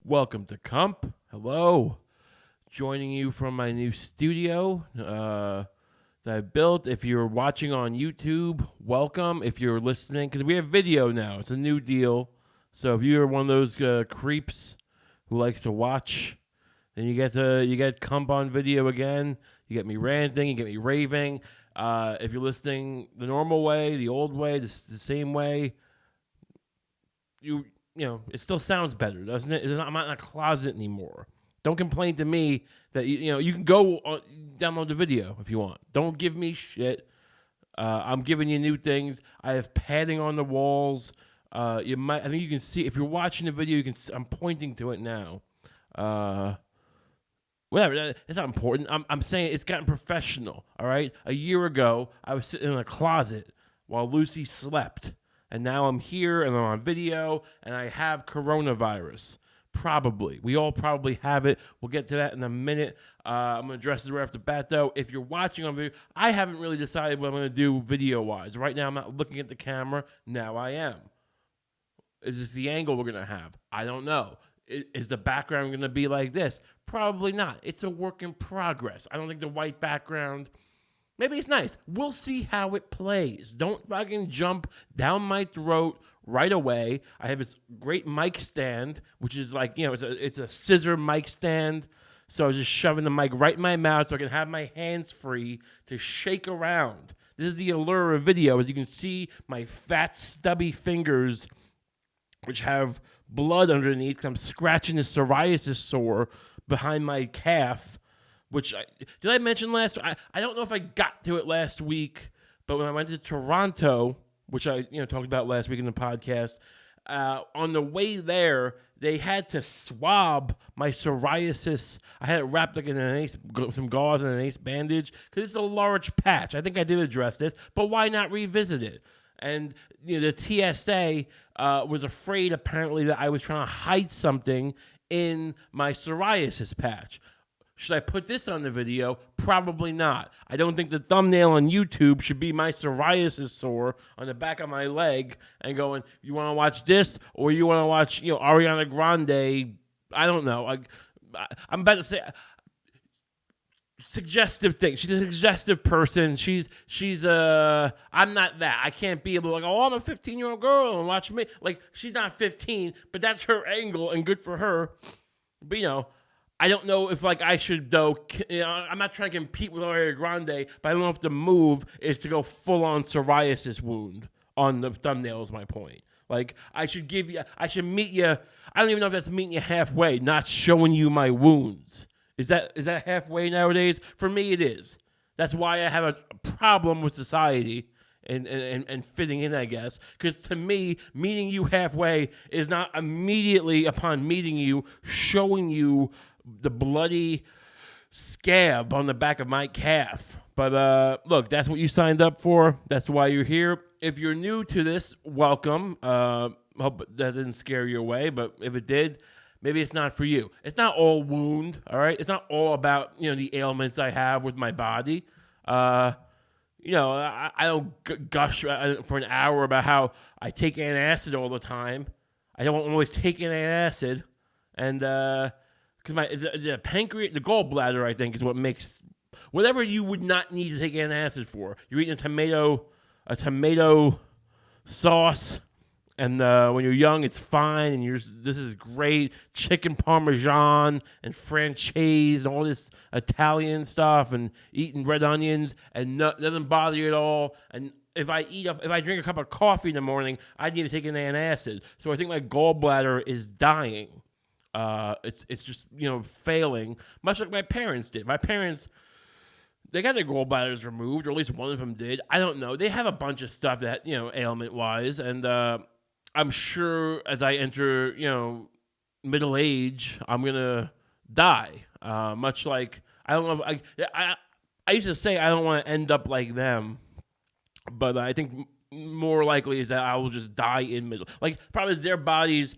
Welcome to Kump. Hello. Joining you from my new studio that I built. If you're watching on YouTube, welcome. If you're listening, because we have video now. It's a new deal. So if you're one of those creeps who likes to watch, then you get Kump on video again. You get me ranting, you get me raving. If you're listening the normal way, the old way, the same way, you know, it still sounds better, doesn't it? I'm not in a closet anymore. Don't complain to me that, you can go download the video if you want. Don't give me shit. I'm giving you new things. I have padding on the walls. I think you can see, if you're watching the video, you can see, I'm pointing to it now. Whatever, it's not important. I'm saying it's gotten professional, all right? A year ago, I was sitting in a closet while Lucy slept. And now I'm here, and I'm on video, and I have coronavirus. Probably. We all probably have it. We'll get to that in a minute. I'm going to address it right off the bat, though. If you're watching on video, I haven't really decided what I'm going to do video-wise. Right now, I'm not looking at the camera. Now I am. Is this the angle we're going to have? I don't know. Is the background going to be like this? Probably not. It's a work in progress. I don't think the white background... Maybe it's nice. We'll see how it plays. Don't fucking jump down my throat right away. I have this great mic stand, which is like, it's a scissor mic stand. So I was just shoving the mic right in my mouth so I can have my hands free to shake around. This is the allure of video. As you can see, my fat, stubby fingers, which have blood underneath, 'cause I'm scratching the psoriasis sore behind my calf. Did I mention last? I don't know if I got to it last week, but when I went to Toronto, which I talked about last week in the podcast, on the way there they had to swab my psoriasis. I had it wrapped like in some gauze and an ace bandage because it's a large patch. I think I did address this, but why not revisit it? And the TSA was afraid apparently that I was trying to hide something in my psoriasis patch. Should I put this on the video? Probably not. I don't think the thumbnail on YouTube should be my psoriasis sore on the back of my leg and going, you want to watch this or you want to watch, Ariana Grande? I don't know. I'm about to say suggestive thing. She's a suggestive person. I'm not that. I can't be able to I'm a 15-year-old girl and watch me. Like, she's not 15, but that's her angle and good for her. But, I don't know if I should though. I'm not trying to compete with Ariana Grande, but I don't know if the move is to go full on psoriasis wound on the thumbnail. Is my point. I should meet you. I don't even know if that's meeting you halfway, not showing you my wounds. Is that halfway nowadays? For me, it is. That's why I have a problem with society and fitting in, I guess. Because to me, meeting you halfway is not immediately upon meeting you showing you the bloody scab on the back of my calf. But look, that's what you signed up for. That's why you're here. If you're new to this, welcome. Hope that didn't scare you away, but if it did, maybe it's not for you. It's not all wound, all right? It's not all about, the ailments I have with my body. I don't gush for an hour about how I take antacid all the time. I don't always take an antacid. And, because the pancreas, the gallbladder, I think, is what makes whatever you would not need to take antacid for. You're eating a tomato sauce, and when you're young, it's fine, and this is great chicken parmesan and franchise and all this Italian stuff, and eating red onions, and doesn't bother you at all. And if I drink a cup of coffee in the morning, I need to take an antacid. So I think my gallbladder is dying. It's just, failing, much like my parents did. My parents, they got their gallbladders removed, or at least one of them did. I don't know. They have a bunch of stuff that, ailment-wise, and I'm sure as I enter, middle age, I'm going to die. Much like, I don't know, I used to say I don't want to end up like them, but I think more likely is that I will just die in middle. Probably their bodies...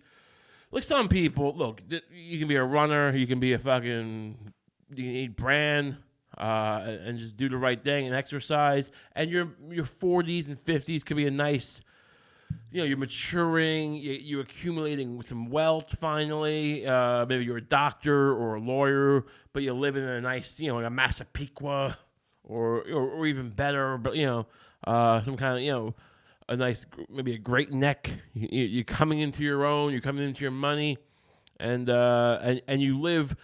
some people, look, you can be a runner, you can be you can eat bran, and just do the right thing and exercise, and your 40s and 50s could be a nice you're maturing, you're accumulating some wealth finally. Maybe you're a doctor or a lawyer, but you're living in a nice, like a Massapequa or even better, but some kind of a nice, maybe a Great Neck. You're coming into your own. You're coming into your money, and you live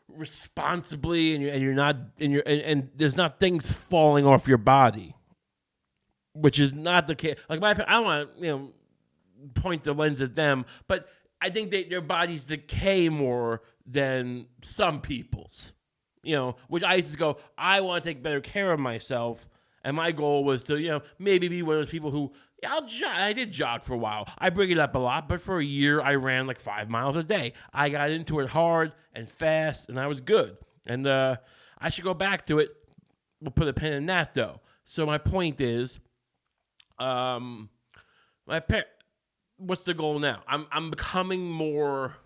responsibly, and you're not, and there's not things falling off your body, which is not the case. Like I don't want to point the lens at them, but I think their bodies decay more than some people's. Which I used to go, I want to take better care of myself. And my goal was to, maybe be one of those people who, I'll jog. I did jog for a while. I bring it up a lot, but for a year, I ran like 5 miles a day. I got into it hard and fast, and I was good. And I should go back to it. We'll put a pin in that, though. So my point is, what's the goal now? I'm becoming more,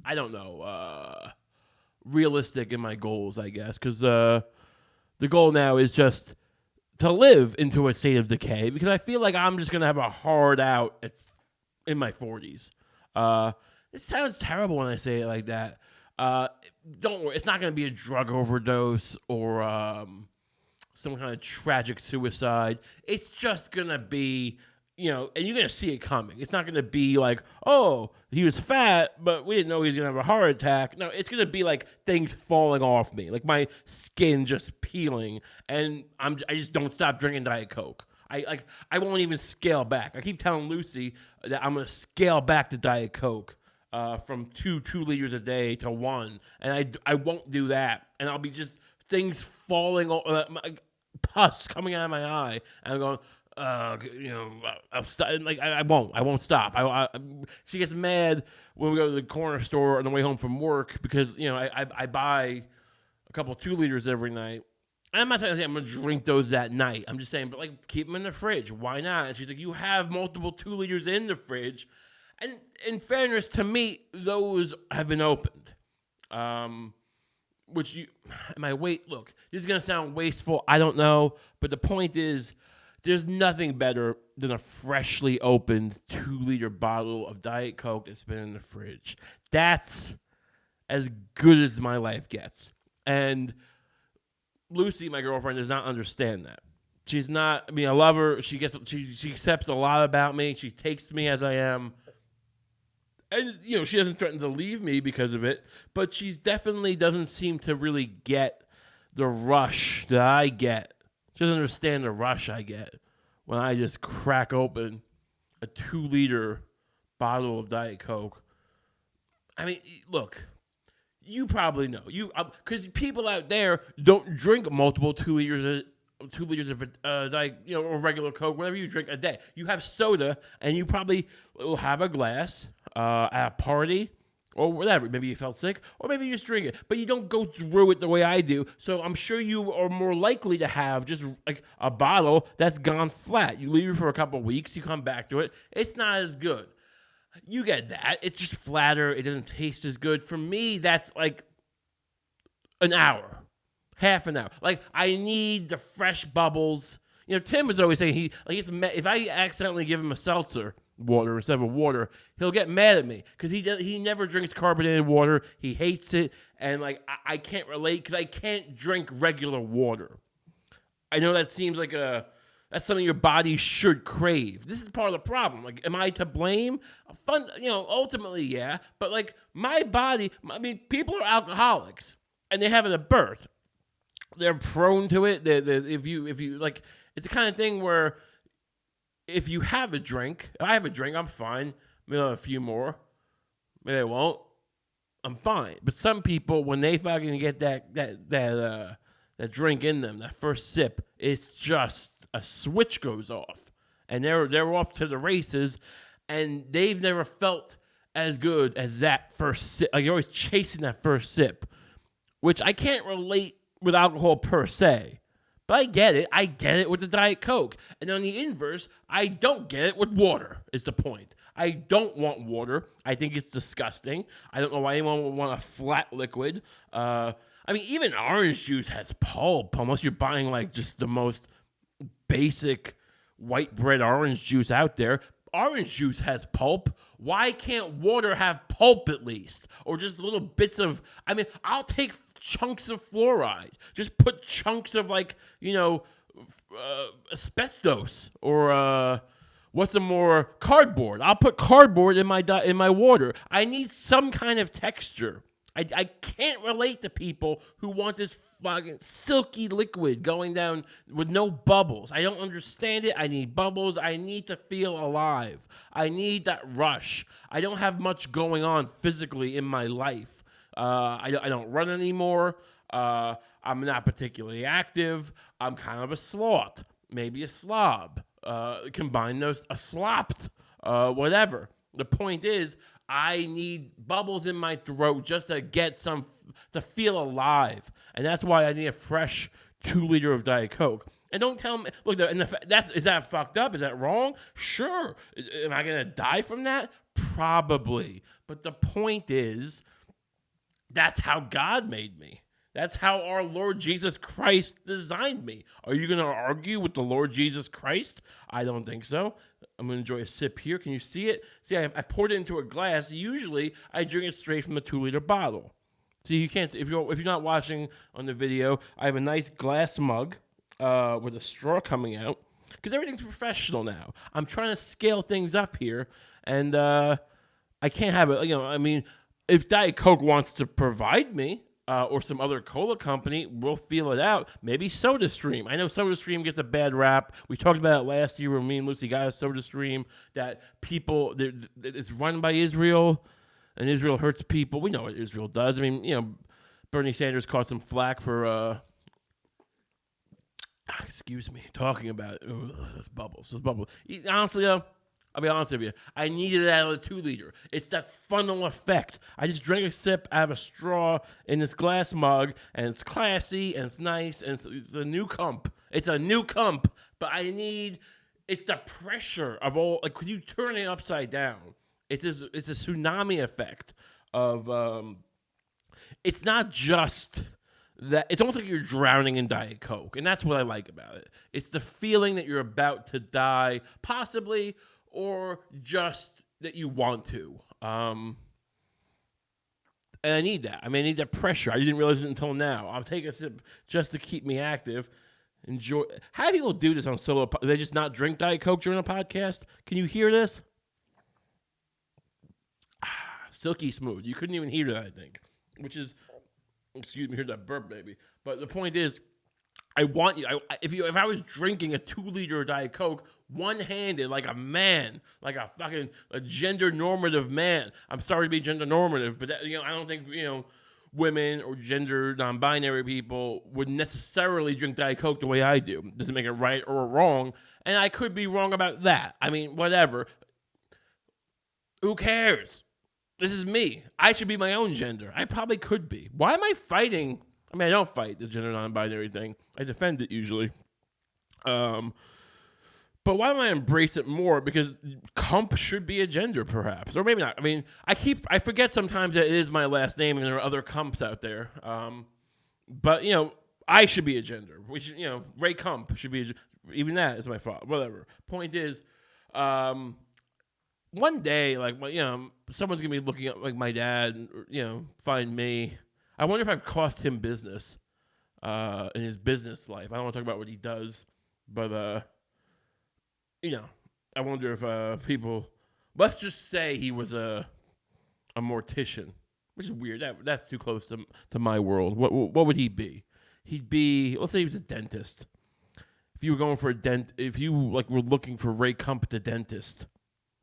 I don't know, realistic in my goals, I guess, because the goal now is just to live into a state of decay, because I feel like I'm just going to have a hard out in my 40s. It sounds terrible when I say it like that. Don't worry. It's not going to be a drug overdose or some kind of tragic suicide. It's just going to be, and you're going to see it coming. It's not going to be like, oh, he was fat, but we didn't know he was going to have a heart attack. No, it's going to be like things falling off me, like my skin just peeling, and I just don't stop drinking Diet Coke. I won't even scale back. I keep telling Lucy that I'm going to scale back the Diet Coke from 2 liters a day to 1, and I won't do that, and I'll be just things falling off, pus coming out of my eye, and I'm going, I'll stop. Like I won't stop. She gets mad when we go to the corner store on the way home from work because I buy a couple 2 liters every night. And I'm not saying I'm gonna drink those that night. I'm just saying, but keep them in the fridge. Why not? And she's like, you have multiple 2 liters in the fridge, and in fairness to me, those have been opened. Look, this is gonna sound wasteful. I don't know, but the point is, there's nothing better than a freshly opened 2-liter bottle of Diet Coke that's been in the fridge. That's as good as my life gets. And Lucy, my girlfriend, does not understand that. She's not, I love her. She accepts a lot about me. She takes me as I am. And, she doesn't threaten to leave me because of it. But she definitely doesn't seem to really get the rush that I get. She doesn't understand the rush I get when I just crack open a 2-liter bottle of Diet Coke. Look, you probably know, because people out there don't drink multiple 2 liters of Diet, or regular Coke, whatever you drink a day. You have soda, and you probably will have a glass at a party. Or whatever. Maybe you felt sick, or maybe you just drink it. But you don't go through it the way I do. So I'm sure you are more likely to have just like a bottle that's gone flat. You leave it for a couple of weeks, you come back to it. It's not as good. You get that. It's just flatter. It doesn't taste as good. For me, that's like an hour, half an hour. Like I need the fresh bubbles. Tim was always saying if I accidentally give him a seltzer water instead of water, he'll get mad at me because he never drinks carbonated water. He hates it, and I can't relate because I can't drink regular water. I know that seems like that's something your body should crave. This is part of the problem. Am I to blame? Ultimately, yeah. But my body, people are alcoholics and they have it at birth. They're prone to it. If you it's the kind of thing where if you have a drink, if I have a drink, I'm fine. Maybe I'll have a few more. Maybe I won't. I'm fine. But some people, when they fucking get that drink in them, that first sip, it's just a switch goes off, and they're off to the races, and they've never felt as good as that first sip. You're always chasing that first sip, which I can't relate with alcohol per se. But I get it. I get it with the Diet Coke. And on the inverse, I don't get it with water, is the point. I don't want water. I think it's disgusting. I don't know why anyone would want a flat liquid. Even orange juice has pulp, unless you're buying just the most basic white bread orange juice out there. orange juice has pulp. Why can't water have pulp at least? Or just little bits of, I'll take chunks of fluoride. Just put chunks of asbestos or what's the more cardboard. I'll put cardboard in my water. I need some kind of texture. I can't relate to people who want this fucking silky liquid going down with no bubbles. I don't understand it. I need bubbles. I need to feel alive. I need that rush. I don't have much going on physically in my life. I don't run anymore. I'm not particularly active. I'm kind of a sloth, maybe a slob. Combine those, a slops, whatever. The point is, I need bubbles in my throat just to get to feel alive. And that's why I need a fresh 2 liter of Diet Coke. And don't tell me, look, is that fucked up? Is that wrong? Sure. Am I going to die from that? Probably. But the point is, that's how God made me. That's how our Lord Jesus Christ designed me. Are you going to argue with the Lord Jesus Christ? I don't think so. I'm going to enjoy a sip here. Can you see it? See, I poured it into a glass. Usually, I drink it straight from the 2 liter bottle. See, you can't. If you're not watching on the video, I have a nice glass mug with a straw coming out because everything's professional now. I'm trying to scale things up here, and I can't have it. If Diet Coke wants to provide me. Or some other cola company, we'll feel it out. Maybe SodaStream. I know SodaStream gets a bad rap. We talked about it last year when me and Lucy got a SodaStream, that it's run by Israel, and Israel hurts people. We know what Israel does. Bernie Sanders caught some flack for, talking about it. Ooh, those bubbles. Honestly, though, I'll be honest with you. I needed that out of the 2 liter. It's that funnel effect. I just drank a sip out of a straw in this glass mug, and it's classy, and it's nice, and it's a new Kump. It's a new Kump, but it's the pressure of all, like, when you turn it upside down, it's a tsunami effect of, it's not just that, it's almost like you're drowning in Diet Coke, and that's what I like about it. It's the feeling that you're about to die, possibly, or just that you want to. And I need that. I need that pressure. I didn't realize it until now. I'm taking a sip just to keep me active. Enjoy. How do people do this on solo? Do they just not drink Diet Coke during a podcast? Can you hear this? Silky smooth. You couldn't even hear that, I think. Which is, excuse me, hear that burp, baby. But the point is, I want you. If I was drinking a 2 liter Diet Coke, one-handed, like a man, like a gender normative man. I'm sorry to be gender normative, but I don't think women or gender non-binary people would necessarily drink Diet Coke the way I do. Doesn't make it right or wrong, and I could be wrong about that. Whatever. Who cares? This is me. I should be my own gender. I probably could be. Why am I fighting? I don't fight the gender non-binary thing. I defend it usually. But why don't I embrace it more? Because Kump should be a gender, perhaps. Or maybe not. I forget sometimes that it is my last name and there are other Kumps out there. But, I should be a gender. We should, Ray Kump should be even that is my fault. Whatever. Point is, one day, someone's going to be looking at, my dad, find me. I wonder if I've cost him business in his business life. I don't want to talk about what he does, but, I wonder if people, let's just say he was a mortician, which is weird. That's too close to my world. What would he be? He'd be, let's say he was a dentist. If you were going for if you were looking for Ray Kump the dentist,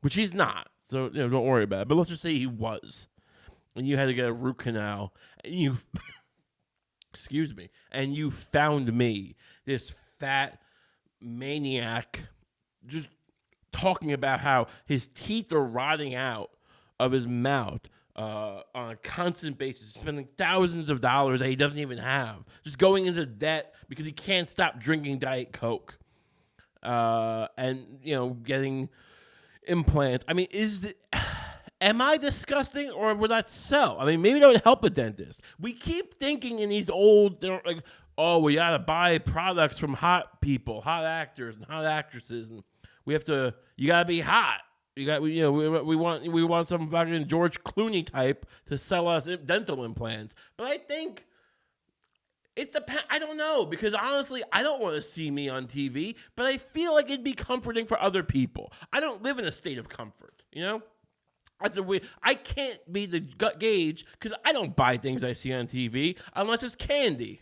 which he's not, so don't worry about it. But let's just say he was, and you had to get a root canal, and you, excuse me, and you found me, this fat maniac, just talking about how his teeth are rotting out of his mouth on a constant basis, spending thousands of dollars that he doesn't even have, just going into debt because he can't stop drinking Diet Coke, and getting implants. Am I disgusting, or would that sell? Maybe that would help a dentist. We keep thinking in these old, we gotta buy products from hot people, hot actors and hot actresses, and you gotta be hot. We want some fucking George Clooney type to sell us dental implants. But I think I don't know, because honestly, I don't want to see me on TV, but I feel like it'd be comforting for other people. I don't live in a state of comfort, you know? That's a weird. I can't be the gut gauge because I don't buy things I see on TV unless it's candy,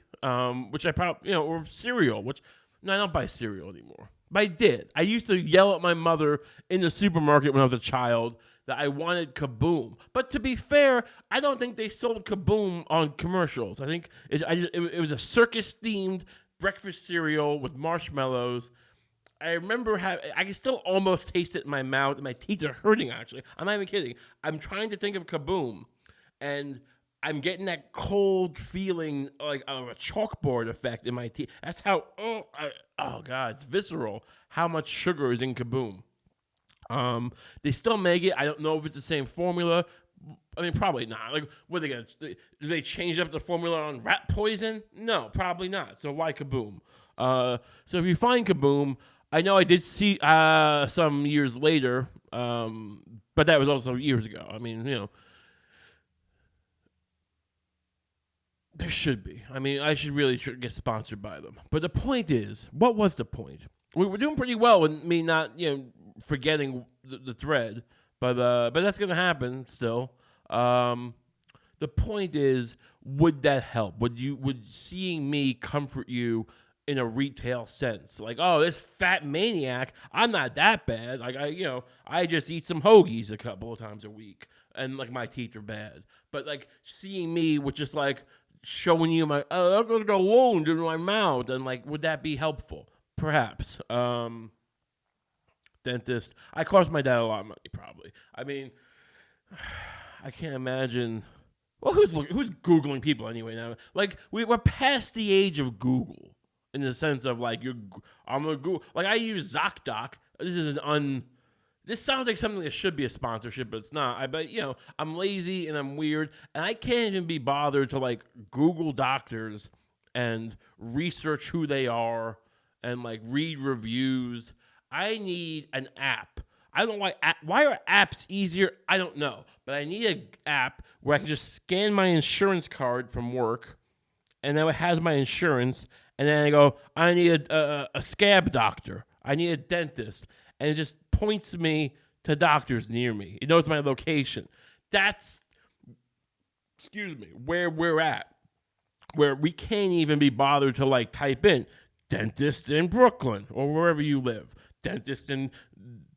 which I probably, or cereal, which, no, I don't buy cereal anymore. But I did. I used to yell at my mother in the supermarket when I was a child that I wanted Kaboom. But to be fair, I don't think they sold Kaboom on commercials. I think it was a circus-themed breakfast cereal with marshmallows. I remember I can still almost taste it in my mouth, and my teeth are hurting, actually. I'm not even kidding. I'm trying to think of Kaboom, and I'm getting that cold feeling, like of a chalkboard effect in my teeth. That's how, oh God, it's visceral how much sugar is in Kaboom. They still make it. I don't know if it's the same formula. I mean, probably not. Like, what are they going to do? They change up the formula on rat poison? No, probably not. So why Kaboom? So if you find Kaboom, I know I did see some years later, but that was also years ago. I mean, there should be. I mean, I should really get sponsored by them. But the point is, what was the point? We were doing pretty well with me not, forgetting the thread, but that's gonna happen still. The point is, would that help? Would seeing me comfort you in a retail sense? Like, oh, this fat maniac, I'm not that bad. Like, I just eat some hoagies a couple of times a week, and like my teeth are bad. But like seeing me with just like showing you my look at the wound in my mouth, and like, would that be helpful? Perhaps. Dentist. I cost my dad a lot of money, probably. I mean, I can't imagine. Well, who's Googling people anyway now? Like, we're past the age of Google in the sense of like I'm gonna Google. Like, I use ZocDoc. This sounds like something that should be a sponsorship, but it's not. But I'm lazy and I'm weird, and I can't even be bothered to like Google doctors and research who they are and like read reviews. I need an app. I don't know why are apps easier? I don't know. But I need an app where I can just scan my insurance card from work, and then it has my insurance, and then I go, I need a scab doctor. I need a dentist. And it just points me to doctors near me. It knows my location. That's, where we're at. Where we can't even be bothered to like type in dentist in Brooklyn or wherever you live. Dentist in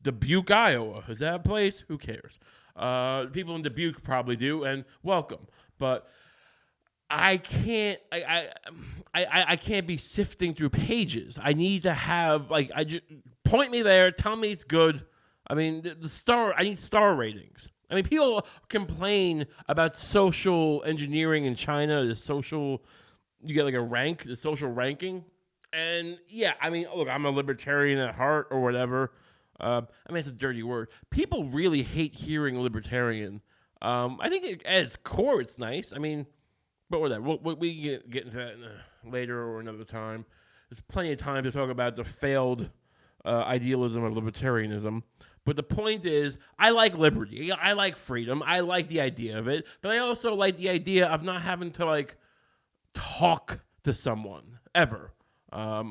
Dubuque, Iowa. Is that a place? Who cares? People in Dubuque probably do, and welcome. But I can't. I can't be sifting through pages. I need to have point me there. Tell me it's good. I mean, I need star ratings. I mean, people complain about social engineering in China. You get like the social ranking. And yeah, I mean, look, I'm a libertarian at heart or whatever. I mean, it's a dirty word. People really hate hearing libertarian. I think at its core, it's nice. I mean, but whatever. We get into that later or another time. There's plenty of time to talk about the failed idealism of libertarianism. But the point is, I like liberty. I like freedom. I like the idea of it. But I also like the idea of not having to like talk to someone ever. I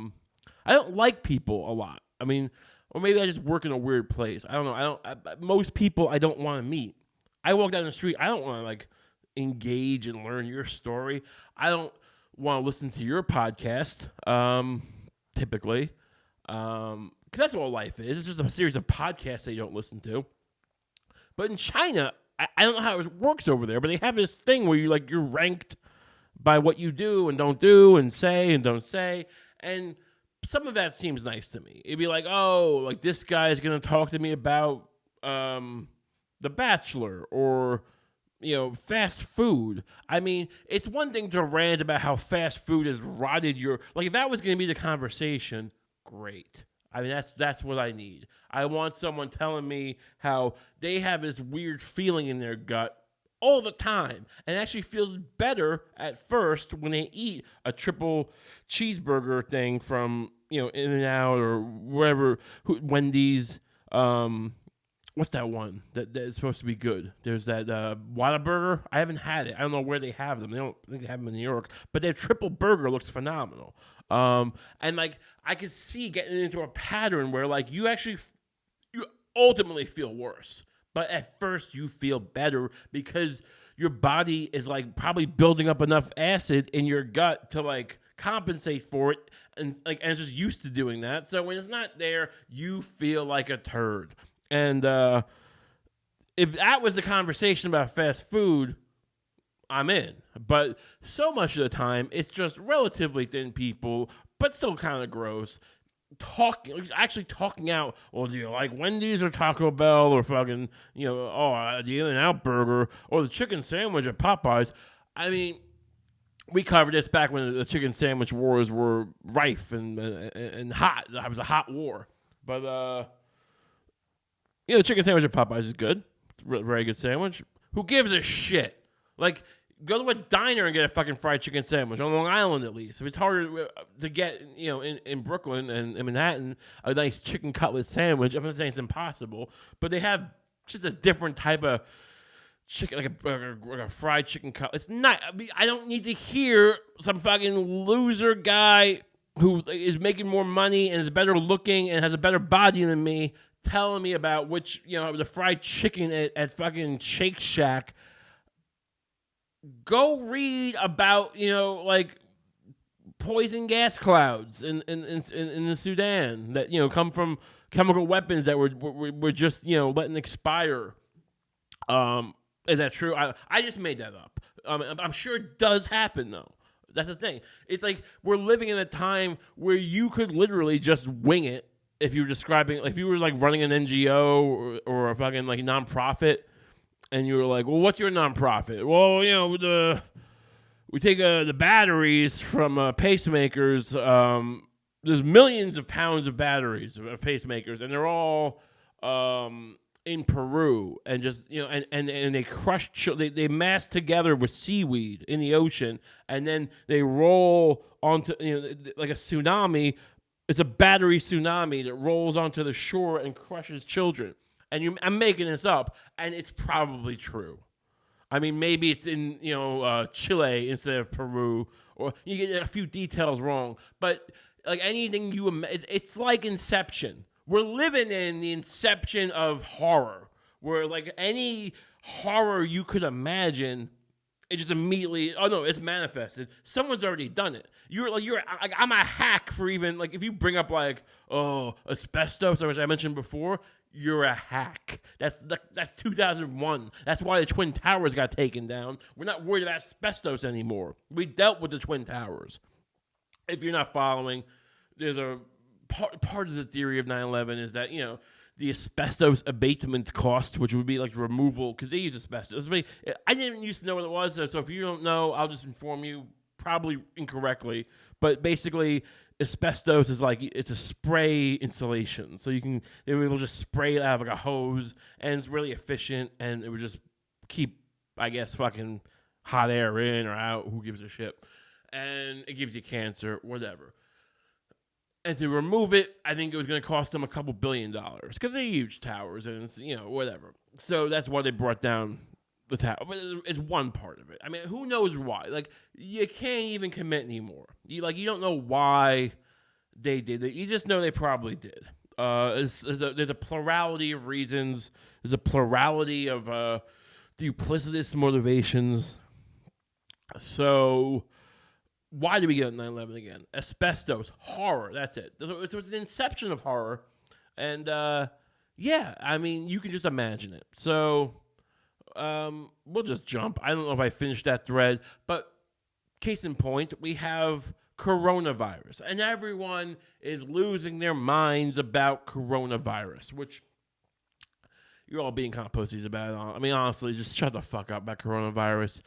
don't like people a lot. I mean, or maybe I just work in a weird place. I don't know. Most people I don't want to meet. I walk down the street. I don't want to like engage and learn your story. I don't want to listen to your podcast. Typically, because that's what life is. It's just a series of podcasts that you don't listen to. But in China, I don't know how it works over there, but they have this thing where you're ranked by what you do and don't do and say and don't say. And some of that seems nice to me. It'd be like, oh, like this guy's going to talk to me about The Bachelor or, fast food. I mean, it's one thing to rant about how fast food has rotted your... Like, if that was going to be the conversation, great. I mean, that's what I need. I want someone telling me how they have this weird feeling in their gut all the time, and actually feels better at first when they eat a triple cheeseburger thing from In-N-Out or wherever, Wendy's, what's that one that is supposed to be good? There's that Whataburger. I haven't had it. I don't know where they have them. They don't think they have them in New York, but their triple burger looks phenomenal. And like I could see getting into a pattern where like you ultimately feel worse, but at first you feel better because your body is like probably building up enough acid in your gut to like compensate for it, and it's just used to doing that. So when it's not there, you feel like a turd. And if that was the conversation about fast food, I'm in. But so much of the time, it's just relatively thin people, but still kind of gross. Talking out, well, do you like Wendy's or Taco Bell or fucking, the In-N-Out burger or the chicken sandwich at Popeyes? I mean, we covered this back when the chicken sandwich wars were rife and hot. It was a hot war. But, the chicken sandwich at Popeyes is good. It's a very good sandwich. Who gives a shit? Like, go to a diner and get a fucking fried chicken sandwich, on Long Island at least. If it's harder to get, in Brooklyn and in Manhattan, a nice chicken cutlet sandwich, I'm not saying it's impossible, but they have just a different type of chicken, like a fried chicken cutlet. It's not, I don't need to hear some fucking loser guy who is making more money and is better looking and has a better body than me telling me about which, the fried chicken at fucking Shake Shack. Go read about, like poison gas clouds in the Sudan that, come from chemical weapons that were just, letting expire. Is that true? I just made that up. I'm sure it does happen, though. That's the thing. It's like we're living in a time where you could literally just wing it if you were if you were like running an NGO or a fucking like nonprofit. And you were like, well, what's your nonprofit? Well, we take the batteries from pacemakers. There's millions of pounds of batteries of pacemakers, and they're all in Peru. And just, and they crush, they mass together with seaweed in the ocean, and then they roll onto, like a tsunami. It's a battery tsunami that rolls onto the shore and crushes children. And I'm making this up, and it's probably true. I mean, maybe it's in Chile instead of Peru, or you get a few details wrong. But like anything it's like Inception. We're living in the inception of horror, where like any horror you could imagine, it just immediately, it's manifested. Someone's already done it. I'm a hack for even like if you bring up like asbestos, which I mentioned before. You're a hack. That's 2001. That's why the Twin Towers got taken down. We're not worried about asbestos anymore. We dealt with the Twin Towers. If you're not following, there's a part of the theory of 9/11 is that, the asbestos abatement cost, which would be like removal, because they use asbestos. I didn't used to know what it was, so if you don't know, I'll just inform you, probably incorrectly. But basically, asbestos is like, it's a spray insulation. So they were able to just spray it out of like a hose, and it's really efficient, and it would just keep, I guess, fucking hot air in or out. Who gives a shit? And it gives you cancer, whatever. And to remove it, I think it was going to cost them a couple $2 billion because they're huge towers and it's, whatever. So that's why they brought down the tower. But it's one part of it. I mean, who knows why? Like, you can't even commit anymore. You don't know why they did it. You just know they probably did. There's a plurality of reasons. There's a plurality of duplicitous motivations. So why did we get 9/11 again? Asbestos, horror, that's it. So it's an inception of horror. And, I mean, you can just imagine it. So we'll just jump. I don't know if I finished that thread, but case in point, we have coronavirus. And everyone is losing their minds about coronavirus, which you're all being kind of pussies about it. I mean, honestly, just shut the fuck up about coronavirus.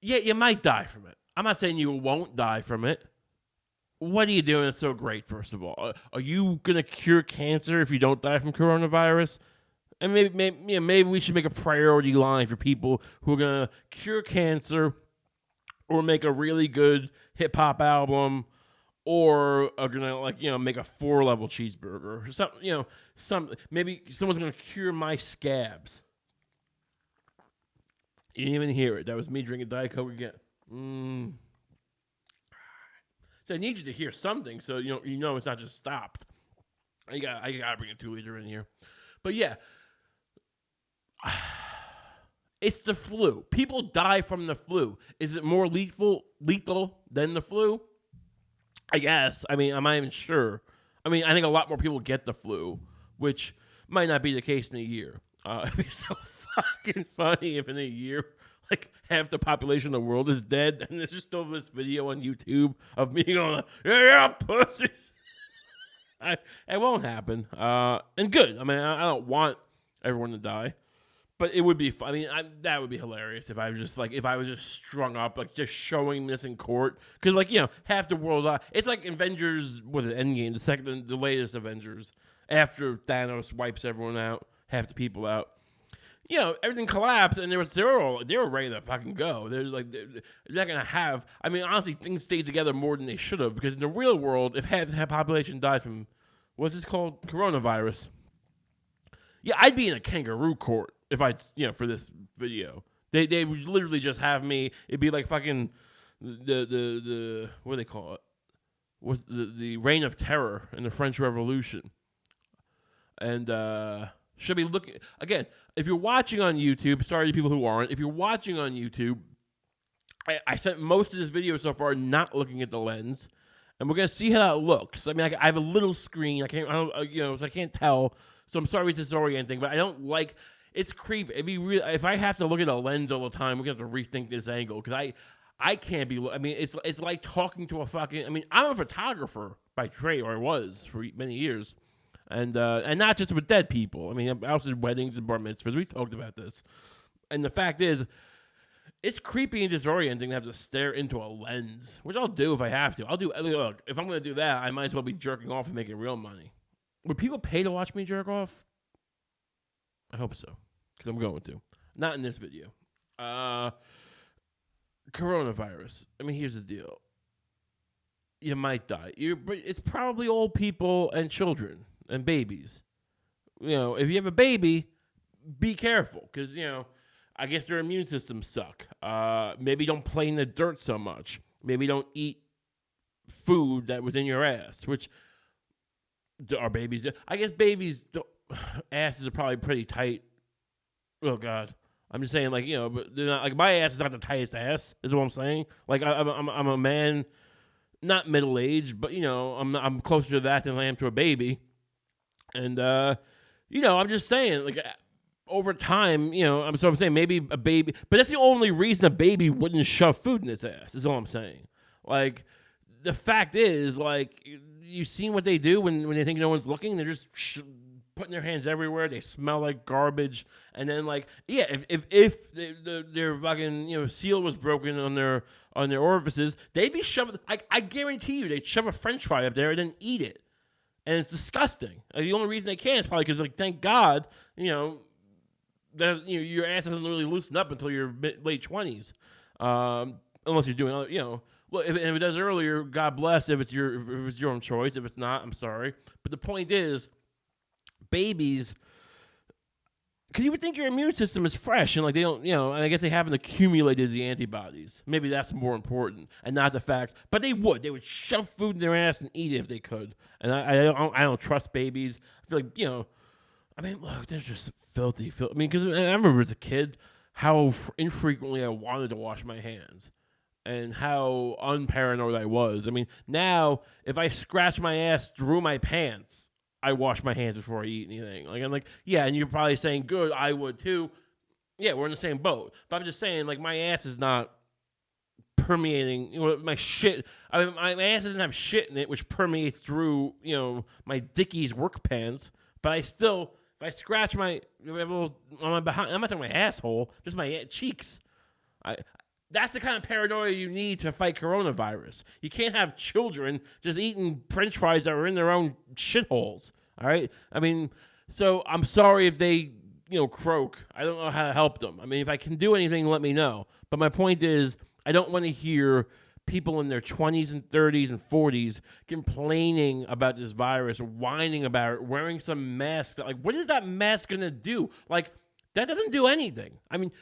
Yeah, you might die from it. I'm not saying you won't die from it. What are you doing that's so great, first of all? Are you going to cure cancer if you don't die from coronavirus? And maybe we should make a priority line for people who are going to cure cancer or make a really good hip-hop album or are gonna make a 4-level cheeseburger or something. Maybe someone's gonna cure my scabs. You didn't even hear it. That was me drinking Diet Coke again. So I need you to hear something, so you know it's not just stopped. I gotta bring a 2-liter in here, but yeah, it's the flu. People die from the flu. Is it more lethal than the flu? I guess. I mean, I'm not even sure. I mean, I think a lot more people get the flu, which might not be the case in a year. It'd be so fucking funny if in a year, like, half the population of the world is dead, and there's just still this video on YouTube of me going, yeah, pussies. It won't happen. And good. I mean, I don't want everyone to die. But it would be fun. I mean, that would be hilarious if I was just strung up, like just showing this in court. Because, half the world, it's like Avengers, Endgame, the latest Avengers. After Thanos wipes everyone out, half the people out. Everything collapsed, and they were ready to fucking go. They're not gonna have. I mean, honestly, things stayed together more than they should have. Because in the real world, if half the population died from what's this called, coronavirus, yeah, I'd be in a kangaroo court if for this video. They would literally just have me. It'd be like fucking the what do they call it? Was the Reign of Terror in the French Revolution, and should be looking again. If you're watching on YouTube, sorry to people who aren't. If you're watching on YouTube, I sent most of this video so far not looking at the lens, and we're gonna see how it looks. I mean, I have a little screen. So I can't tell. So I'm sorry it's disorienting, but I don't like. It's creepy. It'd be real if I have to look at a lens all the time. We're gonna have to rethink this angle because I can't be. I mean, it's like talking to a fucking. I mean, I'm a photographer by trade, or I was for many years. And not just with dead people. I mean, I also did weddings and bar mitzvahs. We talked about this. And the fact is, it's creepy and disorienting to have to stare into a lens, which I'll do if I have to. Look, if I'm going to do that, I might as well be jerking off and making real money. Would people pay to watch me jerk off? I hope so, because I'm going to. Not in this video. Coronavirus. I mean, here's the deal. You might die. It's probably old people and children. And babies. If you have a baby, be careful. Because, I guess their immune systems suck. Maybe don't play in the dirt so much. Maybe don't eat food that was in your ass. Which, our babies do. I guess babies' asses are probably pretty tight. Oh, God. I'm just saying, but they're not, my ass is not the tightest ass, is what I'm saying. I'm a man, not middle-aged, but, I'm closer to that than I am to a baby. And, I'm just saying, over time, I'm saying maybe a baby, but that's the only reason a baby wouldn't shove food in its ass, is all I'm saying. The fact is, you've seen what they do when they think no one's looking. They're just putting their hands everywhere. They smell like garbage. And then, if their fucking, seal was broken on their orifices, they'd be shoving, I guarantee you, they'd shove a french fry up there and then eat it. And it's disgusting. The only reason they can is probably because, thank God, your ass doesn't really loosen up until your late 20s, unless you're doing other, Well, if it does earlier, God bless. If it's your own choice. If it's not, I'm sorry. But the point is, babies, because you would think your immune system is fresh and they don't, and I guess they haven't accumulated the antibodies. Maybe that's more important, and not the fact. But they would shove food in their ass and eat it if they could. And I don't trust babies. I feel like I mean, look, they're just filthy. I mean, because I remember as a kid how infrequently I wanted to wash my hands. And how unparanoid I was. I mean, now if I scratch my ass through my pants, I wash my hands before I eat anything. I'm yeah, and you're probably saying, good, I would too. Yeah, we're in the same boat. But I'm just saying, my ass is not permeating, my shit. I mean, my ass doesn't have shit in it, which permeates through, my Dickies work pants. But I still, if I scratch on my behind, I'm not talking my asshole, just my cheeks. That's the kind of paranoia you need to fight coronavirus. You can't have children just eating French fries that are in their own shitholes. All right? I mean, so I'm sorry if they, croak. I don't know how to help them. I mean, if I can do anything, let me know. But my point is, I don't want to hear people in their 20s and 30s and 40s complaining about this virus, whining about it, wearing some mask. Like, what is that mask going to do? Like, that doesn't do anything. I mean,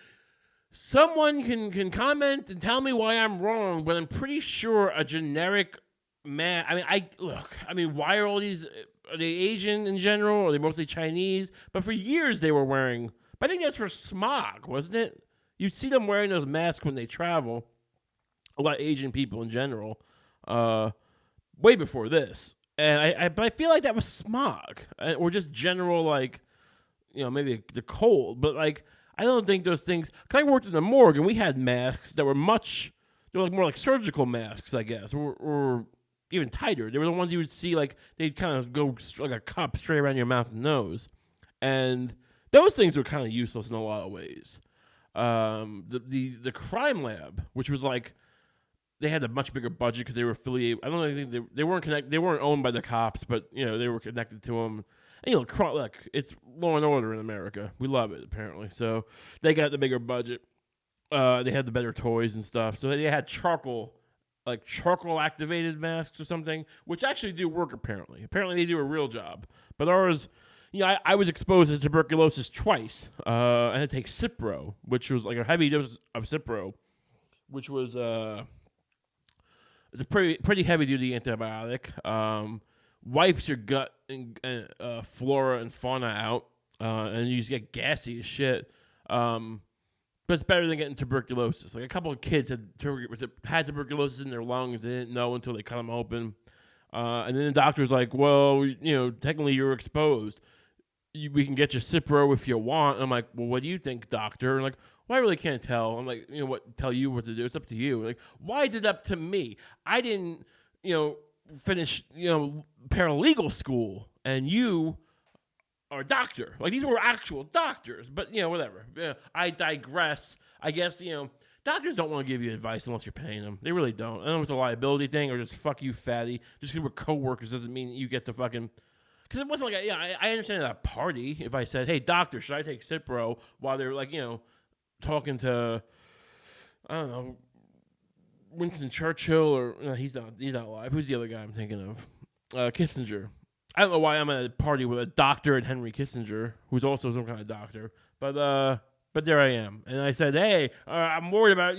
someone can comment and tell me why I'm wrong, but I'm pretty sure a generic mask. I mean, why are all these? Are they Asian in general? Or are they mostly Chinese? But for years they were wearing. But I think that's for smog, wasn't it? You see them wearing those masks when they travel. A lot of Asian people in general, way before this, and but I feel like that was smog or just general, like, maybe the cold, but like I don't think those things. Cause I worked in the morgue and we had masks that were they were like more like surgical masks, I guess, or even tighter. They were the ones you would see like they'd kind of go like a cup straight around your mouth and nose, and those things were kind of useless in a lot of ways. The crime lab, which was like. They had a much bigger budget because they were affiliated. I don't think they weren't connected. They weren't owned by the cops, but they were connected to them. And look, it's law and order in America. We love it apparently. So they got the bigger budget. They had the better toys and stuff. So they had charcoal activated masks or something, which actually do work apparently. Apparently they do a real job. But ours, I was exposed to tuberculosis twice. I had to take Cipro, which was like a heavy dose of Cipro, which was it's a pretty heavy duty antibiotic. Wipes your gut and flora and fauna out, and you just get gassy as shit. But it's better than getting tuberculosis. Like a couple of kids had tuberculosis in their lungs. They didn't know until they cut them open. And then the doctor was like, well, technically you're exposed. We can get you Cipro if you want. And I'm like, well, what do you think, doctor? And like, well, I really can't tell. I'm like, tell you what to do. It's up to you. Like, why is it up to me? I didn't, finish, paralegal school, and you are a doctor. Like, these were actual doctors. But, whatever. I digress. I guess, doctors don't want to give you advice unless you're paying them. They really don't. I don't know if it's a liability thing or just fuck you, fatty. Just because we're coworkers doesn't mean you get to fucking... Because it wasn't like, I understand at a party if I said, hey, doctor, should I take Cipro? While they're like, talking to, I don't know, Winston Churchill or, no, he's not alive. Who's the other guy I'm thinking of? Kissinger. I don't know why I'm at a party with a doctor and Henry Kissinger, who's also some kind of doctor. But there I am. And I said, hey, I'm worried about,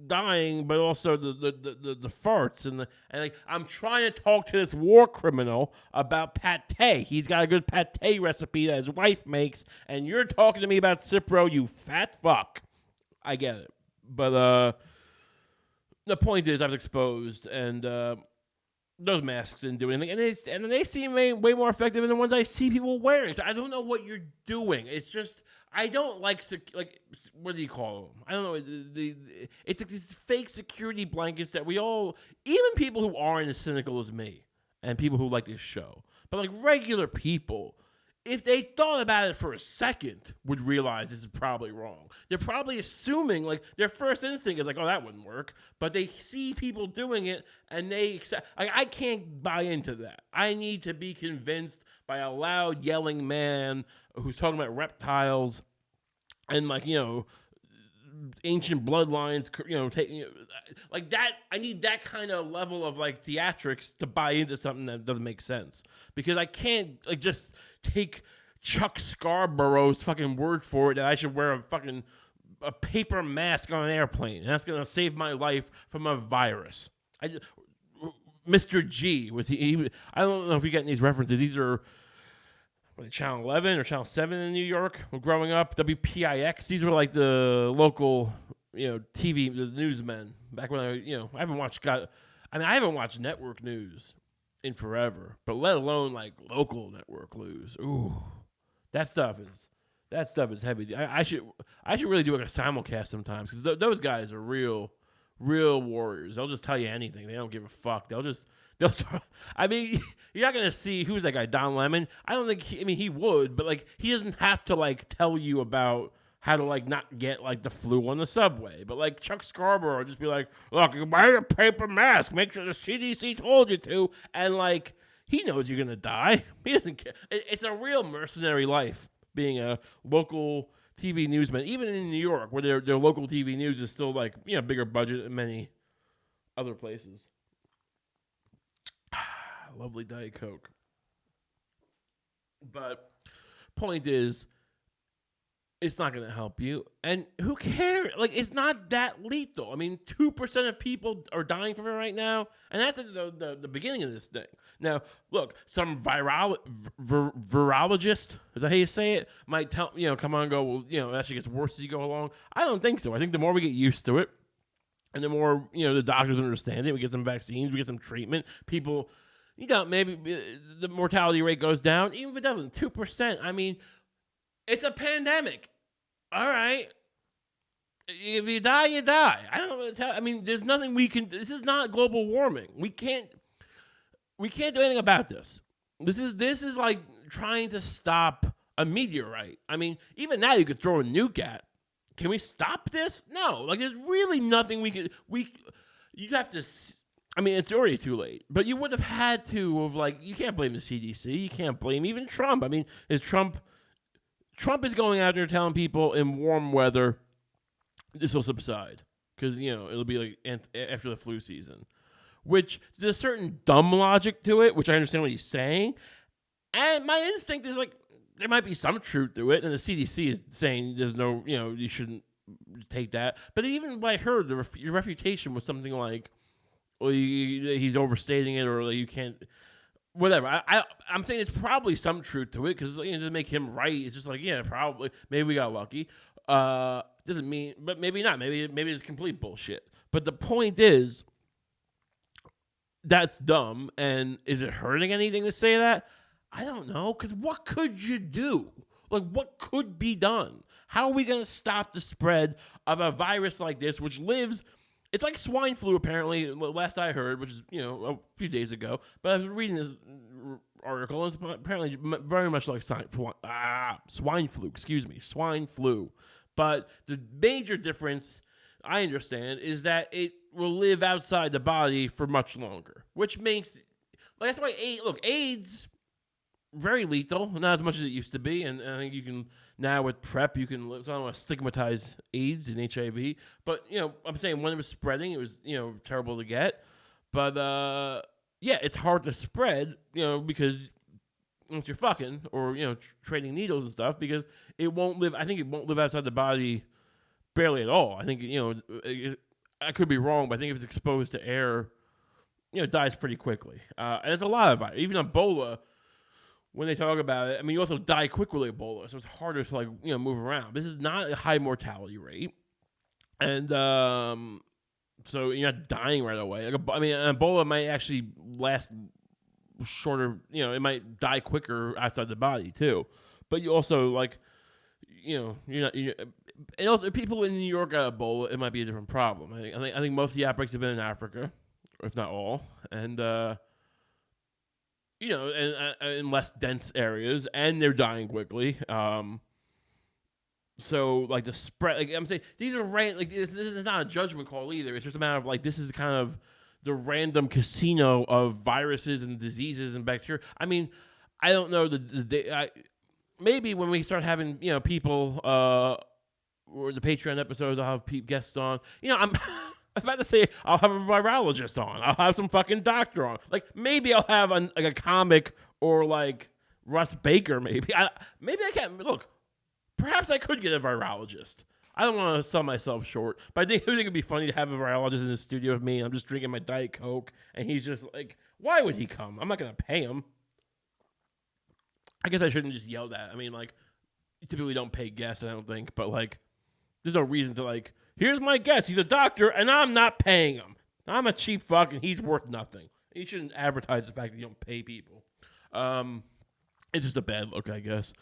dying, but also the farts and like I'm trying to talk to this war criminal about pate. He's got a good pate recipe that his wife makes, and you're talking to me about Cipro, you fat fuck. I get it, but the point is I was exposed, and those masks didn't do anything, and they seem way more effective than the ones I see people wearing. So I don't know what you're doing. It's just. I don't like what do you call them? I don't know. It's like these fake security blankets that we all, even people who aren't as cynical as me, and people who like this show, but like regular people, if they thought about it for a second, would realize this is probably wrong. They're probably assuming, like, their first instinct is like, oh, that wouldn't work. But they see people doing it, and they accept. Like, I can't buy into that. I need to be convinced by a loud, yelling man who's talking about reptiles and, like, ancient bloodlines, like that. I need that kind of level of, like, theatrics to buy into something that doesn't make sense. Because I can't, like, just take Chuck Scarborough's fucking word for it that I should wear a paper mask on an airplane, and that's going to save my life from a virus. Mr. G, was he I don't know if you're getting these references. These are Channel 11 or Channel 7 in New York. Growing up, WPIX. These were like the local, TV, the newsmen. Back when I haven't watched network news in forever, but let alone like local network news. Ooh, that stuff is heavy. I should really do like a simulcast sometimes, because those guys are real warriors. They'll just tell you anything. They don't give a fuck. They'll start. I mean, you're not gonna see who's that guy, Don Lemon. I don't think. He would, but like he doesn't have to like tell you about how to like not get like the flu on the subway. But like Chuck Scarborough just be like, look, you buy a paper mask. Make sure the CDC told you to, and like he knows you're gonna die. He doesn't care. It's a real mercenary life being a local TV newsman, even in New York, where their local TV news is still like bigger budget than many other places. Lovely Diet Coke. But point is, it's not going to help you. And who cares? Like, it's not that lethal. I mean, 2% of people are dying from it right now. And that's the beginning of this thing. Now, look, some virologist, is that how you say it, might tell, come on and go, well, it actually gets worse as you go along. I don't think so. I think the more we get used to it, and the more, the doctors understand it, we get some vaccines, we get some treatment, people, maybe the mortality rate goes down. Even if it doesn't, 2%. I mean, it's a pandemic. All right. If you die, you die. I don't know what to tell. I mean, there's nothing we can. This is not global warming. We can't do anything about this. This is like trying to stop a meteorite. I mean, even now you could throw a nuke at. Can we stop this? No. Like, there's really nothing we can. You have to. I mean, it's already too late. But you would have had to have, like, you can't blame the CDC. You can't blame even Trump. I mean, Trump is going out there telling people in warm weather this will subside because, it'll be like after the flu season, which there's a certain dumb logic to it, which I understand what he's saying. And my instinct is like, there might be some truth to it. And the CDC is saying there's no, you shouldn't take that. But even what I heard, the refutation was something like, well, he's overstating it, or like you can't. Whatever. I'm saying there's probably some truth to it because to make him right, it's just like, yeah, probably. Maybe we got lucky. Doesn't mean, but maybe not. Maybe it's complete bullshit. But the point is, that's dumb. And is it hurting anything to say that? I don't know. Because what could you do? Like, what could be done? How are we going to stop the spread of a virus like this, which lives? It's like swine flu, apparently, last I heard, which is, a few days ago. But I was reading this article, and it's apparently very much like swine flu, swine flu. But the major difference, I understand, is that it will live outside the body for much longer, which makes, like, that's why AIDS, very lethal, not as much as it used to be, and I think you can, now with PrEP, you can, so I don't want to stigmatize AIDS and HIV, but, I'm saying when it was spreading, it was, terrible to get, but, yeah, it's hard to spread, because unless you're fucking, or, trading needles and stuff, because it won't live, I think it won't live outside the body barely at all. I think, I could be wrong, but I think if it's exposed to air, it dies pretty quickly, and there's a lot of it, even Ebola. When they talk about it, I mean, you also die quick with Ebola, so it's harder to, like, move around. This is not a high mortality rate, and so you're not dying right away. Like, I mean, Ebola might actually last shorter. It might die quicker outside the body too. But you also, like, you're not. And also, people in New York got Ebola, it might be a different problem. I think most of the outbreaks have been in Africa, if not all, and. In less dense areas, and they're dying quickly. So, like, the spread, like, I'm saying, these are like, this is not a judgment call either. It's just a matter of, like, this is kind of the random casino of viruses and diseases and bacteria. I mean, I don't know maybe when we start having, people, or the Patreon episodes, I'll have guests on. I'm about to say I'll have a virologist on. I'll have some fucking doctor on. Like, maybe I'll have a comic or, like, Russ Baker, maybe. Maybe I can't. Look, perhaps I could get a virologist. I don't want to sell myself short, but I think it'd be funny to have a virologist in the studio with me, and I'm just drinking my Diet Coke, and he's just like, why would he come? I'm not going to pay him. I guess I shouldn't just yell that. I mean, like, typically don't pay guests, I don't think, but, like, there's no reason to, like, here's my guest. He's a doctor, and I'm not paying him. I'm a cheap fuck, and he's worth nothing. You shouldn't advertise the fact that you don't pay people. It's just a bad look, I guess.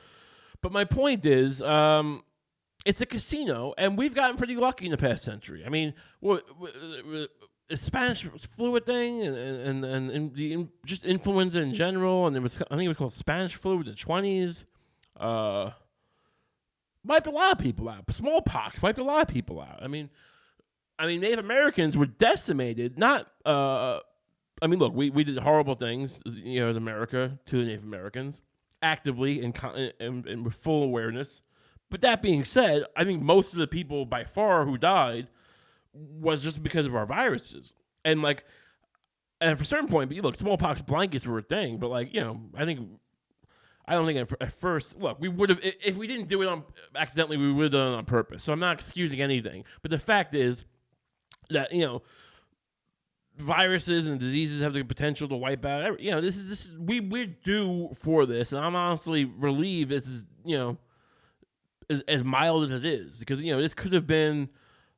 But my point is, it's a casino, and we've gotten pretty lucky in the past century. I mean, the Spanish flu thing, and just influenza in general, and I think it was called Spanish flu in the 20s. Wiped a lot of people out. Smallpox wiped a lot of people out. I mean, Native Americans were decimated. Not, look, we did horrible things, as America to the Native Americans, actively and with full awareness. But that being said, I think most of the people by far who died was just because of our viruses. And like, at a certain point, but look, smallpox blankets were a thing, but like, I don't think at first, look, we would have, if we didn't do it on accidentally, we would have done it on purpose. So I'm not excusing anything. But the fact is that, viruses and diseases have the potential to wipe out, this is, we're due for this. And I'm honestly relieved this is, as mild as it is. Because, this could have been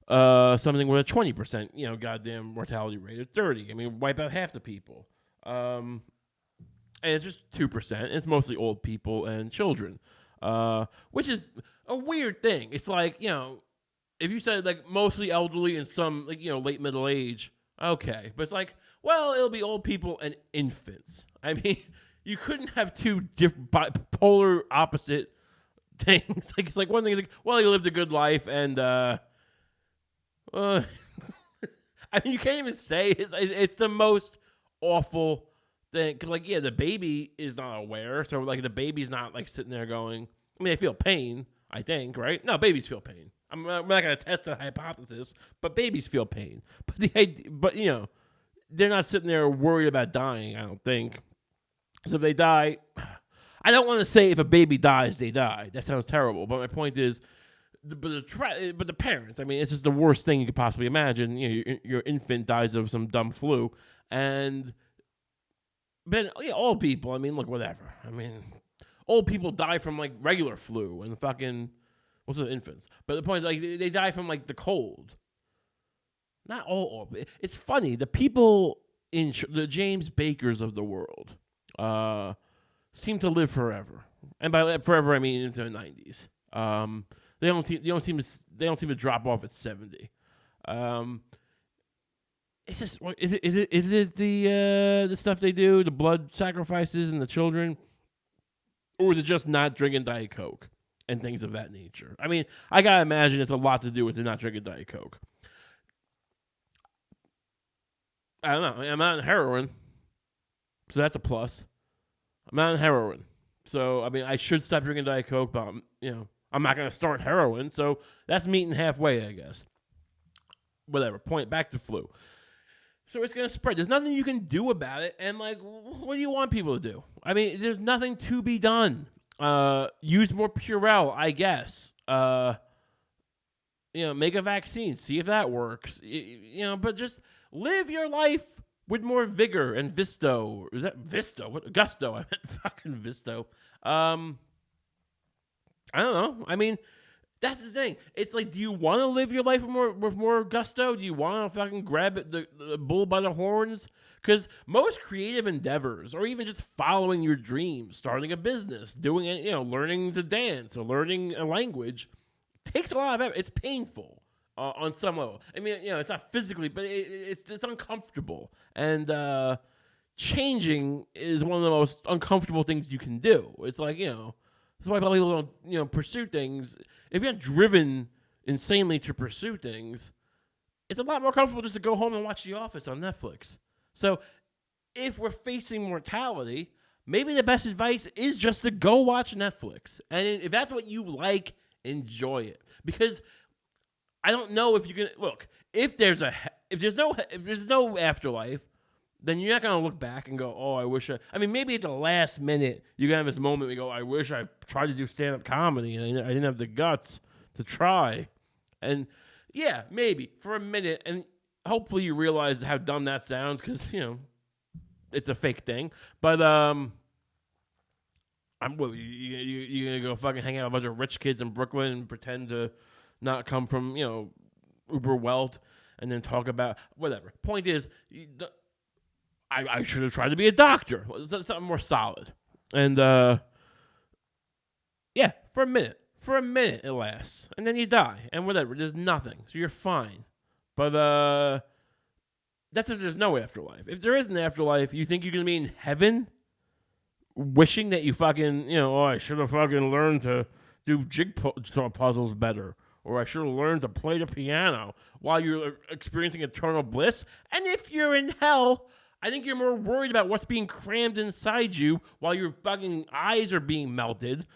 something with a 20%, goddamn mortality rate, or 30. I mean, wipe out half the people. And it's just 2%. It's mostly old people and children, which is a weird thing. It's like, if you said like mostly elderly and some like, late middle age, okay. But it's like, well, it'll be old people and infants. I mean, you couldn't have two different polar opposite things. Like, it's like one thing is like, well, you lived a good life and, I mean, you can't even say it's the most awful thing. Because, like, the baby is not aware. So, like, the baby's not, like, sitting there going, I mean, they feel pain, I think, right? No, babies feel pain. I'm not going to test that hypothesis, but babies feel pain. But they're not sitting there worried about dying, I don't think. So if they die, I don't want to say if a baby dies, they die. That sounds terrible. But my point is, but the parents, I mean, it's just the worst thing you could possibly imagine. Your infant dies of some dumb flu. But old people, I mean, look, whatever. I mean, old people die from, like, regular flu and fucking, what's the infants? But the point is, like, they die from, like, the cold. Not all old. It's funny. The people the James Bakers of the world seem to live forever. And by forever, I mean into the 90s. They don't seem to drop off at 70. It's just, is it the stuff they do, the blood sacrifices and the children, or is it just not drinking Diet Coke and things of that nature? I mean, I gotta imagine it's a lot to do with the not drinking Diet Coke. I don't know. I'm not on heroin, so that's a plus. I'm not on heroin, so I mean, I should stop drinking Diet Coke, but I'm not gonna start heroin, so that's meeting halfway, I guess. Whatever. Point back to flu. So it's going to spread. There's nothing you can do about it. And, like, what do you want people to do? I mean, there's nothing to be done. Use more Purell, I guess. Make a vaccine. See if that works. But just live your life with more vigor and visto. Is that visto? What? Gusto. I meant fucking visto. I don't know. I mean, that's the thing. It's like, do you want to live your life with more gusto? Do you want to fucking grab the bull by the horns? Because most creative endeavors, or even just following your dreams, starting a business, doing it, learning to dance or learning a language, takes a lot of effort. It's painful on some level. I mean, it's not physically, but it's uncomfortable. And changing is one of the most uncomfortable things you can do. It's like, that's why people don't, pursue things. If you're not driven insanely to pursue things, it's a lot more comfortable just to go home and watch The Office on Netflix. So if we're facing mortality, maybe the best advice is just to go watch Netflix. And if that's what you like, enjoy it. Because I don't know if you can look, if there's no afterlife, then you're not going to look back and go, oh, I wish I mean, maybe at the last minute, you're going to have this moment where you go, I wish I tried to do stand-up comedy and I didn't have the guts to try. And, yeah, maybe for a minute. And hopefully you realize how dumb that sounds because, it's a fake thing. But, you're going to go fucking hang out with a bunch of rich kids in Brooklyn and pretend to not come from, uber wealth and then talk about whatever. Point is, I should have tried to be a doctor. Something more solid. And, for a minute. For a minute it lasts. And then you die. And whatever. There's nothing. So you're fine. But, that's if there's no afterlife. If there is an afterlife, you think you're going to be in heaven wishing that you fucking, I should have fucking learned to do jigsaw puzzles better. Or I should have learned to play the piano while you're experiencing eternal bliss. And if you're in hell, I think you're more worried about what's being crammed inside you while your fucking eyes are being melted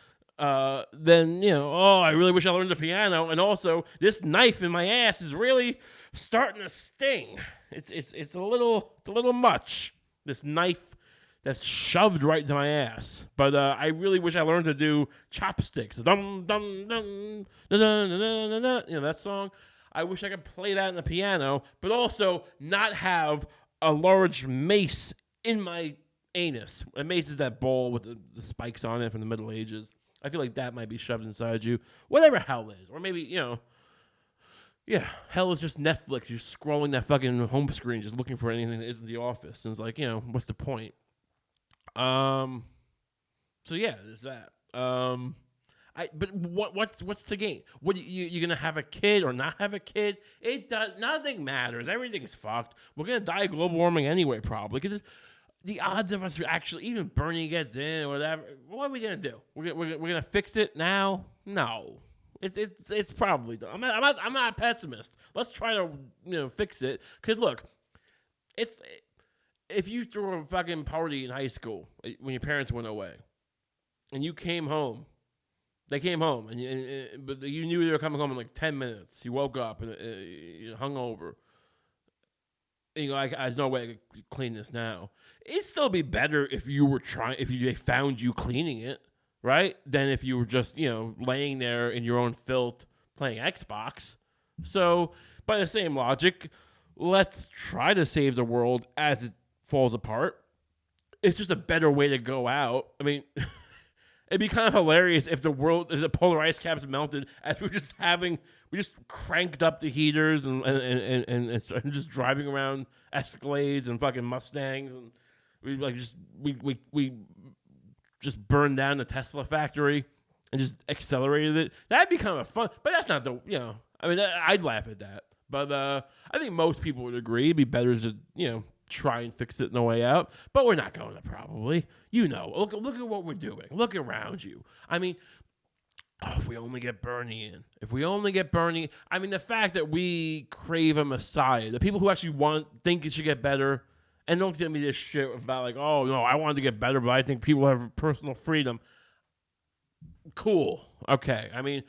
then, I really wish I learned the piano. And also, this knife in my ass is really starting to sting. It's a little much. This knife that's shoved right into my ass. But I really wish I learned to do chopsticks. Dum dum dum dum dum dum dum. That song. I wish I could play that on the piano, but also not have a large mace in my anus. A mace is that ball with the spikes on it from the Middle Ages. I feel like that might be shoved inside you. Whatever hell is. Or maybe, yeah, hell is just Netflix. You're scrolling that fucking home screen just looking for anything that isn't the office. And it's like, what's the point? So yeah, there's that. But what's the game? What you gonna have a kid or not have a kid? Nothing matters. Everything's fucked. We're gonna die of global warming anyway, probably, because the odds of us actually, even Bernie gets in or whatever. What are we gonna do? We're gonna fix it now? No. It's probably done. I'm not a pessimist. Let's try to fix it. Because look, if you threw a fucking party in high school when your parents went away, and you came home, they came home, but you knew they were coming home in like 10 minutes. You woke up and you hung over. And there's no way I could clean this now. It'd still be better if they found you cleaning it, right? Than if you were just, laying there in your own filth playing Xbox. So, by the same logic, let's try to save the world as it falls apart. It's just a better way to go out. I mean, it'd be kind of hilarious if the polar ice caps melted as we just cranked up the heaters and started just driving around Escalades and fucking Mustangs, and we just burned down the Tesla factory and just accelerated it. That'd be kind of fun, but that's not I'd laugh at that. But I think most people would agree it'd be better to try and fix it on the way out, but we're not going to probably. Look at what we're doing. Look around you. I mean, if we only get Bernie in. I mean, the fact that we crave a messiah, the people who actually think it should get better, and don't give me this shit about like, oh, no, I wanted to get better, but I think people have personal freedom. Cool. Okay. I mean,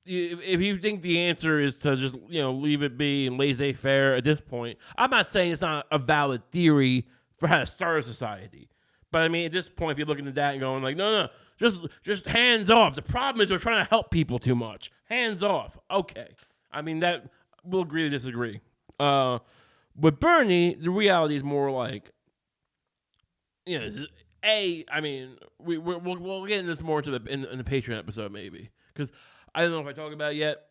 if you think the answer is to just, leave it be and laissez-faire at this point, I'm not saying it's not a valid theory for how to start a society. But, I mean, at this point, if you're looking at that and going like, no, just hands off. The problem is we're trying to help people too much. Hands off. Okay. I mean, that we'll agree to disagree. With Bernie, the reality is more like, I mean, we'll get into this more in the Patreon episode maybe. Because I don't know if I talk about it yet.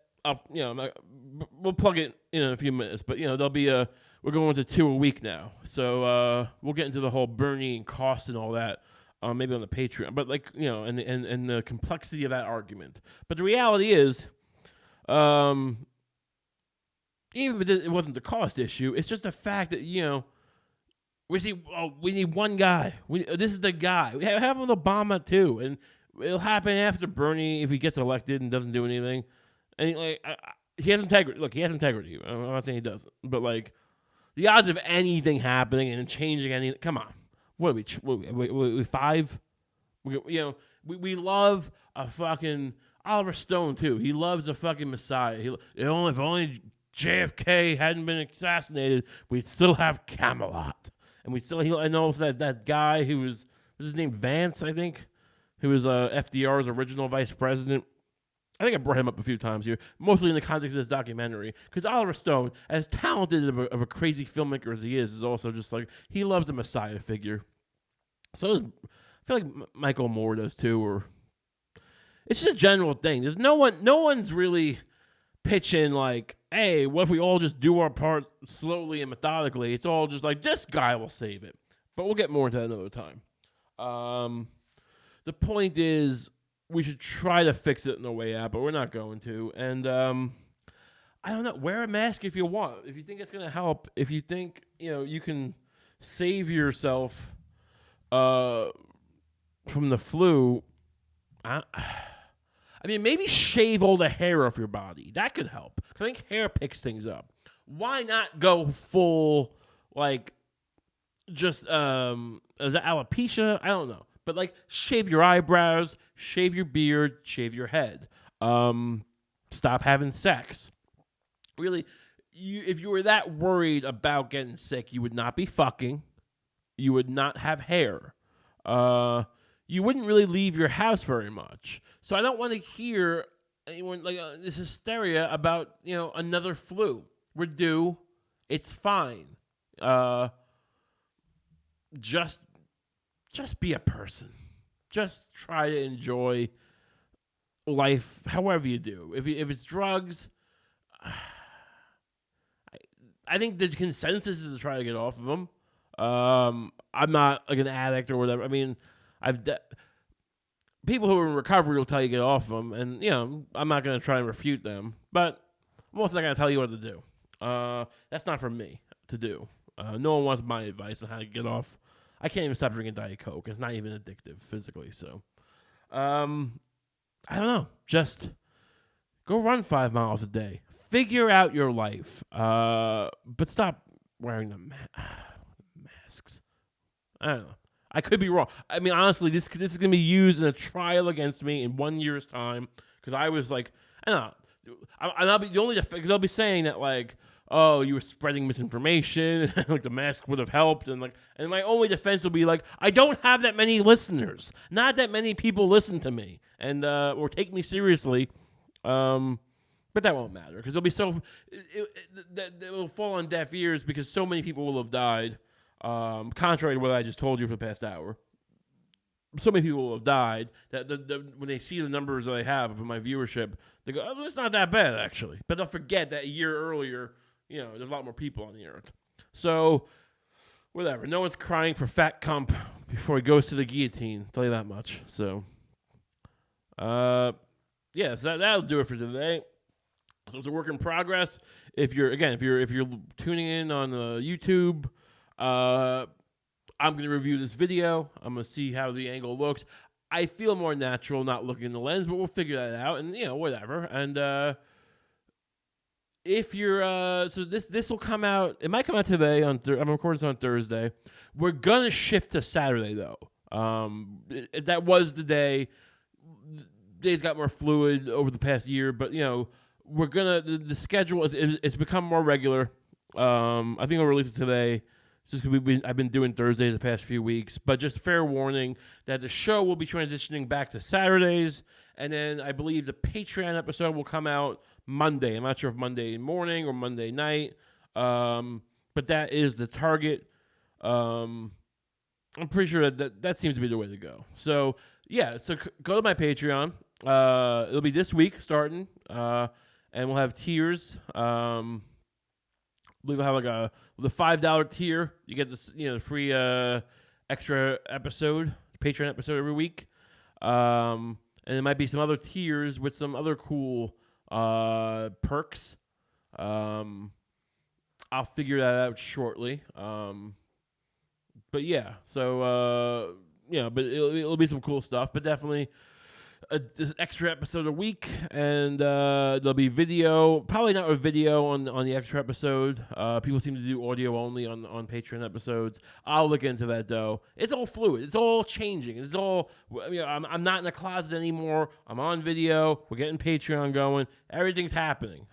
We'll plug it in a few minutes, but there'll be we're going to 2 a week now, so we'll get into the whole Bernie and cost and all that, maybe on the Patreon. But and the complexity of that argument. But the reality is, even if it wasn't the cost issue, it's just the fact that we need one guy. This is the guy. We have with Obama too, and it'll happen after Bernie if he gets elected and doesn't do anything. And he has integrity. Look, he has integrity. I'm not saying he doesn't, but the odds of anything happening and changing anything. Come on, what are we 5? We love a fucking Oliver Stone too. He loves a fucking messiah. If only JFK hadn't been assassinated, we'd still have Camelot, and I know that guy who was his name, Vance, I think. Who was FDR's original vice president. I think I brought him up a few times here, mostly in the context of this documentary, because Oliver Stone, as talented of a crazy filmmaker as he is also just like, he loves the messiah figure. So I feel like Michael Moore does too, or it's just a general thing. There's no one's really pitching like, hey, what if we all just do our part slowly and methodically? It's all just like, this guy will save it. But we'll get more into that another time. The point is, we should try to fix it in the way out, but we're not going to. And I don't know. Wear a mask if you want. If you think it's going to help. If you think you can save yourself from the flu. I mean, maybe shave all the hair off your body. That could help. I think hair picks things up. Why not go full just is that alopecia? I don't know. But like, shave your eyebrows, shave your beard, shave your head. Stop having sex. Really, if you were that worried about getting sick, you would not be fucking. You would not have hair. You wouldn't really leave your house very much. So I don't want to hear anyone like this hysteria about another flu. We're due. It's fine. Just be a person. Just try to enjoy life however you do. If it's drugs, I think the consensus is to try to get off of them. I'm not like an addict or whatever. I mean, people who are in recovery will tell you to get off of them, and I'm not going to try and refute them, but I'm also not going to tell you what to do. That's not for me to do. No one wants my advice on how to get off. I can't even stop drinking Diet Coke. It's not even addictive physically. So, I don't know. Just go run 5 miles a day. Figure out your life. But stop wearing the masks. I don't know. I could be wrong. I mean, honestly, this is going to be used in a trial against me in 1 year's time because I was like, I don't know. I'll be the only because they'll be saying that like, oh, you were spreading misinformation, like the mask would have helped, and my only defense will be like, I don't have that many listeners, not that many people listen to me, and or take me seriously, but that won't matter because it will fall on deaf ears because so many people will have died, contrary to what I just told you for the past hour. So many people will have died that when they see the numbers that I have of my viewership, they go, oh, it's not that bad, actually. But they'll forget that a year earlier, there's a lot more people on the earth. So, whatever. No one's crying for fat Kump before he goes to the guillotine. I'll tell you that much. So, so that'll do it for today. So it's a work in progress. If you're tuning in on YouTube, I'm going to review this video. I'm going to see how the angle looks. I feel more natural not looking in the lens, but we'll figure that out and, whatever. And if you're, so this will come out, it might come out today. I'm recording this on Thursday. We're going to shift to Saturday, though. That was the day. Days got more fluid over the past year, but, we're going to, the schedule, it's become more regular. I think I'll release it today. Just because I've been doing Thursdays the past few weeks, but just fair warning that the show will be transitioning back to Saturdays, and then I believe the Patreon episode will come out Monday. I'm not sure if Monday morning or Monday night, but that is the target. I'm pretty sure that seems to be the way to go. So, so go to my Patreon. It'll be this week starting, and we'll have tiers. We'll have the $5 tier. You get this, the free extra episode, Patreon episode every week. And there might be some other tiers with some other cool perks. I'll figure that out shortly. But but it'll be some cool stuff. But definitely this extra episode a week, and there'll be video. Probably not a video on the extra episode. People seem to do audio only on Patreon episodes. I'll look into that though. It's all fluid. It's all changing. It's all. I'm not in the closet anymore. I'm on video. We're getting Patreon going. Everything's happening.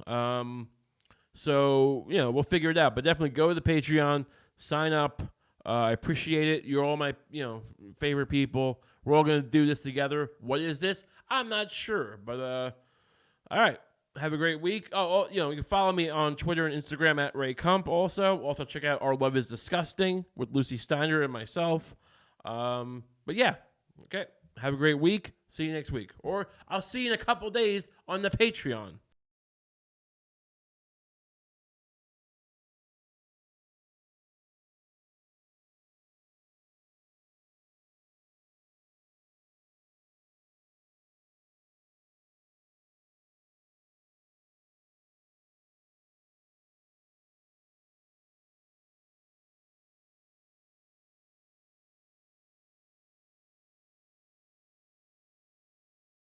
So we'll figure it out. But definitely go to the Patreon. Sign up. I appreciate it. You're all my favorite people. We're all going to do this together. What is this? I'm not sure. But, all right. Have a great week. You can follow me on Twitter and Instagram at Ray Kump also. Also, check out Our Love is Disgusting with Lucy Steiner and myself. But, yeah. Okay. Have a great week. See you next week. Or I'll see you in a couple days on the Patreon.